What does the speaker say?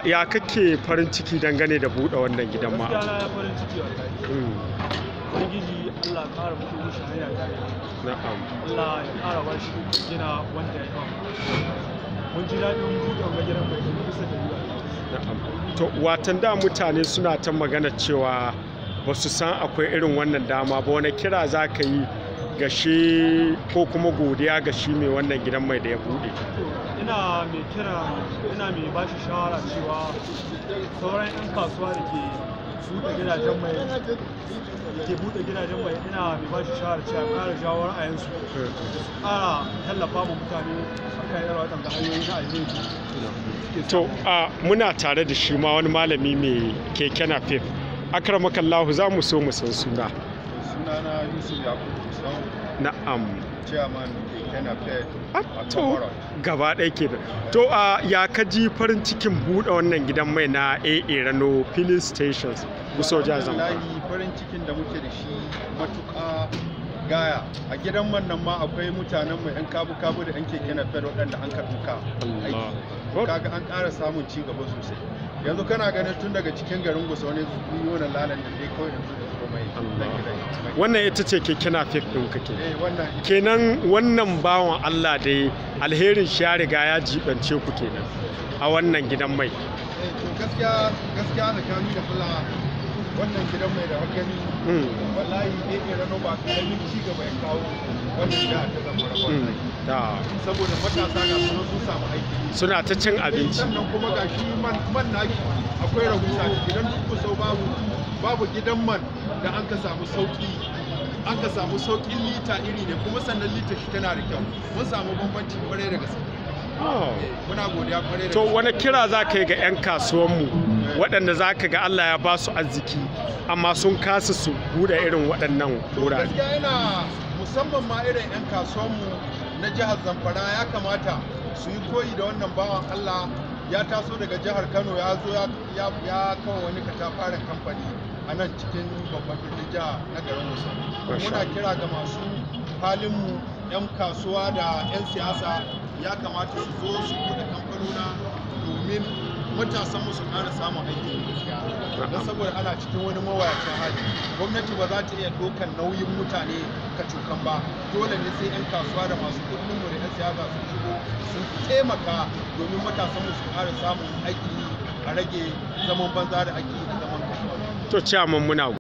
ya kake farin ciki dangane da buɗe wannan gidan ma? Gaskiya na farin ciki wallahi. Ubangiji Allah ya ƙara mushi hanya ta. Na'am. Allah ya ƙara ba shi gina wanda ya kawo. Mun ji daɗin buɗe wannan gidan mai bisa da yiwa. Na'am. To watan da mutane suna ta magana cewa ba su san akwai irin wannan dama ba, wani kira za ka yi ga shi ko kuma godiya ga shi mai wannan gidan mai da ya buɗe? Ina mai ba shi shawara cewa sauran 'yan kasuwa da ke buɗe gidajen mai ina mai ba shi shawara cewa ƙara jawo ra'ayinsu su ƙara tallafa ma mutane akan irin waɗanda hanyoyi na alheri. To muna tare da shi ma wani malami mai keke napep. Akramakallahu, za mu so mu san suna. Sunana Yusuf Yakubu Sau. Na'am. Chairman keke napep. To gaba ɗaya ke da. To ya kaji farin cikin buɗe wannan gidan mai na RANO filling stations Gusau Jihar Zamfara? Farin cikin da muke da shi matuƙa gaya. A gidan man nan ma akwai mutanen mu 'yan kabu-kabu da 'yan keke napep waɗanda an karɓuka aiki. Kaga an ƙara samun ci gaba sosai. Yanzu kana ganin tun daga cikin garin Gusau ne miliyonan lalan da dai kawai yanzu da su mai. Wannan ita ce keke napep ɗin kake. Wannan kenan wannan bawan Allah dai alherin shi ya riga ya jibance ku kenan a wannan gidan mai. To gaskiya tsakani da Allah wannan gidan mai da hakani wallahi RANO ba karamin ci gaba ya kawo wannan jiha ta Zamfara wallahi. Saboda matasa ga sun samu aiki, suna ta cin abinci, sannan kuma ga shi man naki akwai rahusa idan duk sau babu gidan man da an ka samu sauƙin lita iri ne, kuma sannan lita shi tana da kyau. Mun samu bambanci kwarai da gaske. Muna godiya kwarai da gaske. To wani kira za ka yi ga 'yan kasuwanmu waɗanda za ka ga Allah ya ba su arziki amma sun kasa su buɗe irin waɗannan wurare? Gaskiya yana musamman ma irin 'yan kasuwanmu na jihar Zamfara ya kamata su yi koyi da wannan bawan Allah. Ya taso daga jihar Kano ya zo ya kawo wani katafaren kamfani a nan cikin babban birnin jiha na garin Musa. Muna kira ga masu halinmu 'yan kasuwa da 'yan siyasa ya kamata su zo su buɗe kamfanona domin matasan su ƙara samun aiki gaskiya. Don saboda ana cikin wani mawayacin hali, gwamnati ba za ta iya ɗaukar nauyin mutane kacokan ba. Dole ne sai 'yan kasuwa da masu kuɗinmu da 'yan siyasa sun shigo sun taimaka domin matasan su ƙara samun aiki a rage zaman banza da ake da zaman kasuwa. To ciyaman muna